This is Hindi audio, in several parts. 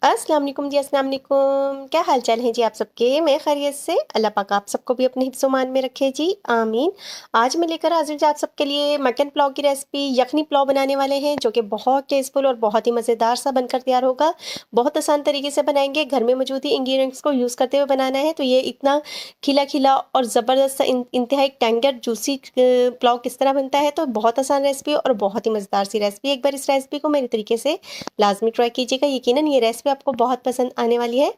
अस्सलाम वालेकुम जी, अस्सलाम वालेकुम। क्या हाल चाल है जी आप सबके? मैं खैरियत से। अल्लाह पाक आप सबको भी अपने हिफ्ज़-ओ-मान में रखे जी, आमीन। आज मैं लेकर हाज़िर जी आप सबके लिए मटन पुलाव की रेसिपी, यखनी पुलाव बनाने वाले हैं, जो कि बहुत टेस्टफुल और बहुत ही मज़ेदार सा बनकर तैयार होगा। बहुत आसान तरीके से बनाएंगे, घर में मौजूद ही इंग्रेडिएंट्स को यूज़ करते हुए बनाना है। तो ये इतना खिला-खिला और ज़बरदस्त सा इंतहाई टेंडर जूसी पुलाव किस तरह बनता है, तो बहुत आसान रेसिपी और बहुत ही मज़ेदार सी रेसिपी। एक बार इस रेसिपी को मेरे तरीके से लाज़मी ट्राई कीजिएगा, यकीनन ये रेसिपी आपको बहुत पसंद आने वाली है।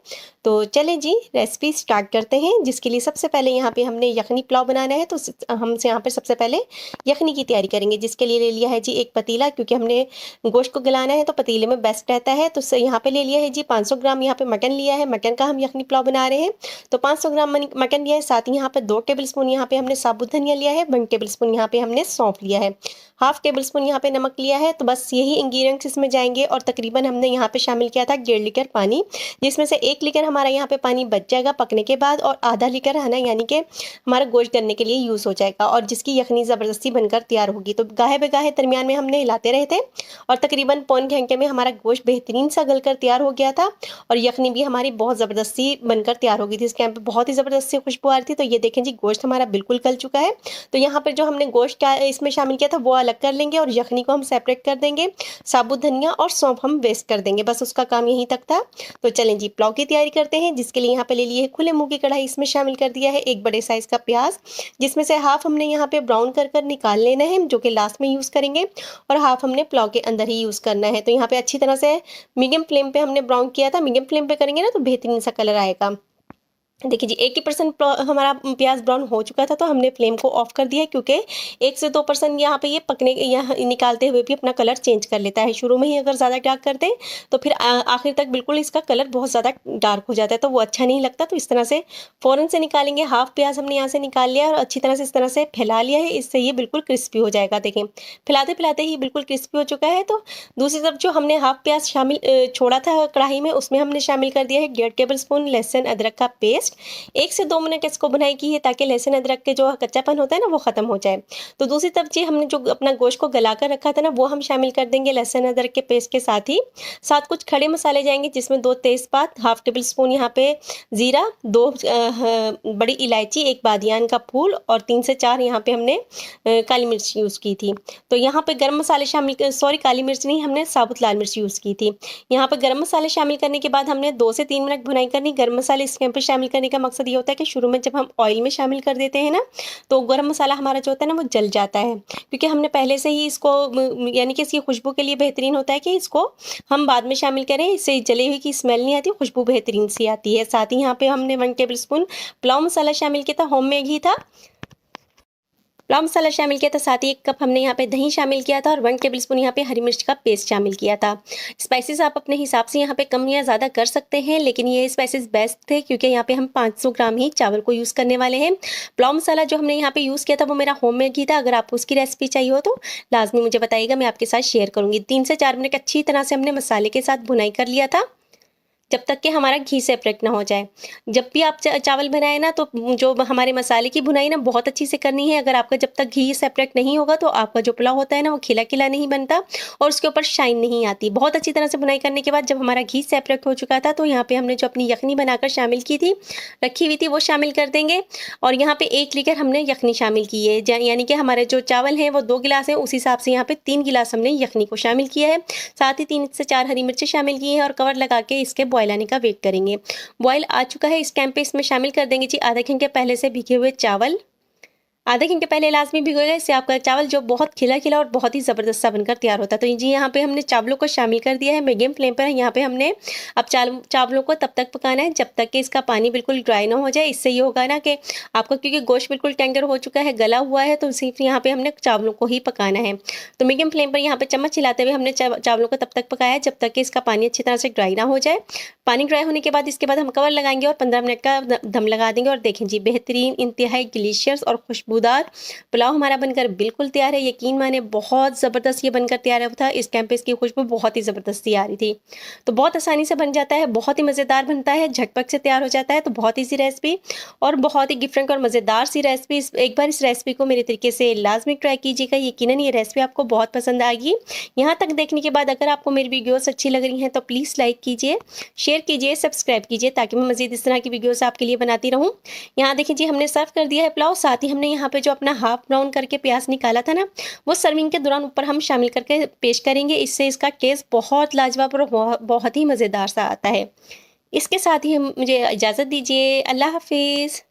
तो चलें जी, रेसिपी स्टार्ट करते हैं। जिसके लिए सबसे पहले यहाँ पे हमने यखनी पुलाव बनाना है, तो हम यहाँ पे सबसे पहले यखनी की तैयारी करेंगे। जिसके लिए ले लिया है जी एक पतीला, क्योंकि हमने गोश्त को गलाना है तो पतीले में बेस्ट रहता है। तो यहाँ पे ले लिया है जी 500 ग्राम यहाँ पे मटन लिया है, मटन का हम यखनी पुलाव बना रहे हैं। तो 500 ग्राम मटन लिया है, साथ ही यहाँ पे 2 टेबल स्पून यहाँ पे हमने साबुत धनिया लिया है, 1 टेबल स्पून यहाँ पे हमने सौंफ लिया है, हाफ टेबल स्पून यहाँ पे नमक लिया है। तो बस यही इंग्रेडिएंट्स इसमें जाएंगे। और तकरीबन हमने यहाँ पे शामिल किया था 1.5 लीटर पानी, जिसमें से 1 लीटर हमारा यहाँ पे पानी बच जाएगा पकने के बाद, और आधा लीटर है ना, यानी कि हमारा गोश्त करने के लिए यूज़ हो जाएगा, और जिसकी यखनी ज़बरदस्ती बनकर तैयार होगी। तो गाहे बेगाहे दरमियान में हमने हिलाते रहे थे, और तकरीबन पौन घंटे में हमारा गोश्त बेहतरीन सा गल कर तैयार हो गया था, और यखनी भी हमारी बहुत ज़बरदस्ती बनकर तैयार हो गई थी। इसके यहाँ पे बहुत ही ज़बरदस्ती खुशबू आ रही थी। तो ये देखें जी, गोश्त हमारा बिल्कुल गल चुका है। तो यहाँ पर जो हमने गोश्त इसमें शामिल किया था वो अलग कर लेंगे, और यखनी को हम सेपरेट कर देंगे। साबुत धनिया और सौंफ हम वेस्ट कर देंगे, बस उसका काम यहीं तक था। तो चलें जी, पुलाव की तैयारी करते हैं। जिसके लिए यहाँ पे ले लिए है खुले मुंह की कढ़ाई, इसमें शामिल कर दिया है 1 बड़े साइज का प्याज, जिसमें से हाफ हमने यहाँ पे ब्राउन कर कर निकाल लेना है, जो कि लास्ट में यूज़ करेंगे, और हाफ हमने पुलाव के अंदर ही यूज़ करना है। तो यहाँ पे अच्छी तरह से मीडियम फ्लेम पे हमने ब्राउन किया था। मीडियम फ्लेम पे करेंगे ना तो बेहतरीन सा कलर आएगा। देखिए जी, 80% हमारा प्याज ब्राउन हो चुका था, तो हमने फ्लेम को ऑफ कर दिया है, क्योंकि 1 से 2% यहाँ पे ये पकने यहाँ निकालते हुए भी अपना कलर चेंज कर लेता है। शुरू में ही अगर ज़्यादा डार्क कर दें तो फिर आखिर तक बिल्कुल इसका कलर बहुत ज़्यादा डार्क हो जाता है, तो वो अच्छा नहीं लगता। तो इस तरह से फ़ौरन से निकालेंगे। हाफ प्याज हमने यहाँ से निकाल लिया और अच्छी तरह से इस तरह से फैला लिया है, इससे ये बिल्कुल क्रिस्पी हो जाएगा। देखें, फैलाते फैलाते ही बिल्कुल क्रिस्पी हो चुका है। तो दूसरी तरफ जो हमने हाफ प्याज शामिल छोड़ा था कढ़ाई में, उसमें हमने शामिल कर दिया है 1.5 टेबल स्पून लहसुन अदरक का पेस्ट। 1 से 2 मिनट इसको भुनाई की है, ताकि लहसुन अदरक के जो कच्चापन होता है ना, वो ख़त्म हो जाए। तो दूसरी तरफ जी, हमने जो अपना गोश्त को गला कर रखा था ना, वो हम शामिल कर देंगे लहसुन अदरक के पेस्ट के साथ ही। साथ कुछ खड़े मसाले जाएंगे, जिसमें 2 तेज़पात, हाफ टेबल स्पून यहाँ पे ज़ीरा, 2 बड़ी इलायची, 1 बादियान का फूल, और 3 से 4 यहाँ पे हमने काली मिर्च यूज़ की थी। तो यहाँ पे गर्म मसाले शामिल, सॉरी काली मिर्च नहीं, हमने साबुत लाल मिर्च यूज़ की थी। यहाँ पे गर्म मसाले शामिल करने के बाद हमने 2 से 3 मिनट भुनाई करनी। गर्म मसाले इस टाइम पे शामिल करने का मकसद ये होता है कि शुरू में जब हम ऑयल में शामिल कर देते हैं ना, तो गरम मसाला हमारा जो होता है ना, वो जल जाता है, क्योंकि हमने पहले से ही इसको यानी कि इसकी खुशबू के लिए बेहतरीन होता है कि इसको हम बाद में शामिल करें, इससे जले हुए की स्मेल नहीं आती, खुशबू बेहतरीन सी आती है। साथ ही यहाँ पे हमने 1 टेबल स्पून पुलाव मसाला शामिल किया था, होममेड ही था। पुलाव मसाला शामिल किया था, साथ ही 1 कप हमने यहाँ पे दही शामिल किया था, और 1 टेबल स्पून यहाँ पे हरी मिर्च का पेस्ट शामिल किया था। स्पाइसेस आप अपने हिसाब से यहाँ पे कम या ज़्यादा कर सकते हैं, लेकिन ये स्पाइसेस बेस्ट थे, क्योंकि यहाँ पे हम 500 ग्राम ही चावल को यूज़ करने वाले हैं। पुलाव मसाला जो हमने यहाँ पे यूज़ किया था वो मेरा होममेड ही था। अगर आपको उसकी रेसिपी चाहिए हो तो लाजमी मुझे बताइएगा, मैं आपके साथ शेयर करूँगी। 3 से 4 मिनट अच्छी तरह से हमने मसाले के साथ भुनाई कर लिया था, जब तक कि हमारा घी सेपरेट ना हो जाए। जब भी आप चावल बनाए ना, तो जो हमारे मसाले की भुनाई ना बहुत अच्छी से करनी है। अगर आपका जब तक घी सेपरेट नहीं होगा, तो आपका जो पुलाव होता है ना, वो खिला खिला नहीं बनता, और उसके ऊपर शाइन नहीं आती। बहुत अच्छी तरह से भुनाई करने के बाद जब हमारा घी सेपरेट हो चुका था, तो यहाँ पे हमने जो अपनी यखनी बनाकर शामिल की थी, रखी हुई थी, वो शामिल कर देंगे। और यहाँ पे 1 लीटर हमने यखनी शामिल की है, यानी कि हमारे जो चावल हैं वो 2 गिलास हैं, उस हिसाब से यहाँ पे 3 गिलास हमने यखनी को शामिल किया है। साथ ही 3 से 4 हरी मिर्चें शामिल की हैं, और कवर लगा के इसके बॉयल आने का वेट करेंगे। बॉयल आ चुका है, इस टाइम पे इसमें शामिल कर देंगे जी आधे घंटे पहले से भिगे हुए चावल। आधे घंटे पहले लाजमी भिगोएगा, इससे आपका चावल जो बहुत खिला खिला और बहुत ही ज़बरदस्त सा बनकर तैयार होता है। तो जी, यहाँ पे हमने चावलों को शामिल कर दिया है मीडियम फ्लेम पर। यहाँ पे हमने अब चावलों को तब तक पकाना है जब तक कि इसका पानी बिल्कुल ड्राई ना हो जाए। इससे ये होगा ना कि आपका, क्योंकि गोश्त बिल्कुल टेंडर हो चुका है, गला हुआ है, तो सिर्फ यहाँ पे हमने चावलों को ही पकाना है। तो मीडियम फ्लेम पर यहाँ पे चम्मच हिलाते हुए हमने चावलों को तब तक पकाया है जब तक कि इसका पानी अच्छी तरह से ड्राई ना हो जाए। पानी ड्राई होने के बाद इसके बाद हम कवर लगाएंगे और 15 मिनट का दम लगा देंगे। और देखें जी, बेहतरीन, इंतहाई डिलीशियस और खुशबू खुशबूदार पुलाव हमारा बनकर बिल्कुल तैयार है। यकीन माने बहुत ज़बरदस्त ये बनकर तैयार हुआ था। इस टाइम पे इसकी खुशबू बहुत ही ज़बरदस्त सी आ रही थी। तो बहुत आसानी से बन जाता है, बहुत ही मज़ेदार बनता है, झटपट से तैयार हो जाता है। तो बहुत ईज़ी रेसिपी और बहुत ही डिफरेंट और मज़ेदार सी रेसिपी। एक बार इस रेसिपी को मेरे तरीके से लाज़मी ट्राई कीजिएगा। यकीनन ये रेसिपी आपको बहुत पसंद आएगी। यहाँ तक देखने के बाद अगर आपको मेरी वीडियोस अच्छी लग रही हैं तो प्लीज़ लाइक कीजिए, शेयर कीजिए, सब्सक्राइब कीजिए ताकि मैं मज़ीद इस तरह की वीडियोस आपके लिए बनाती रहूँ। यहाँ देखिए जी, हमने सर्व कर दिया है पुलाव। साथ ही हमने यहाँ पे जो अपना हाफ ब्राउन करके प्याज निकाला था ना, वो सर्विंग के दौरान ऊपर हम शामिल करके पेश करेंगे। इससे इसका टेस्ट बहुत लाजवाब और बहुत ही मज़ेदार सा आता है। इसके साथ ही हम मुझे इजाज़त दीजिए। अल्लाह हाफ़िज़।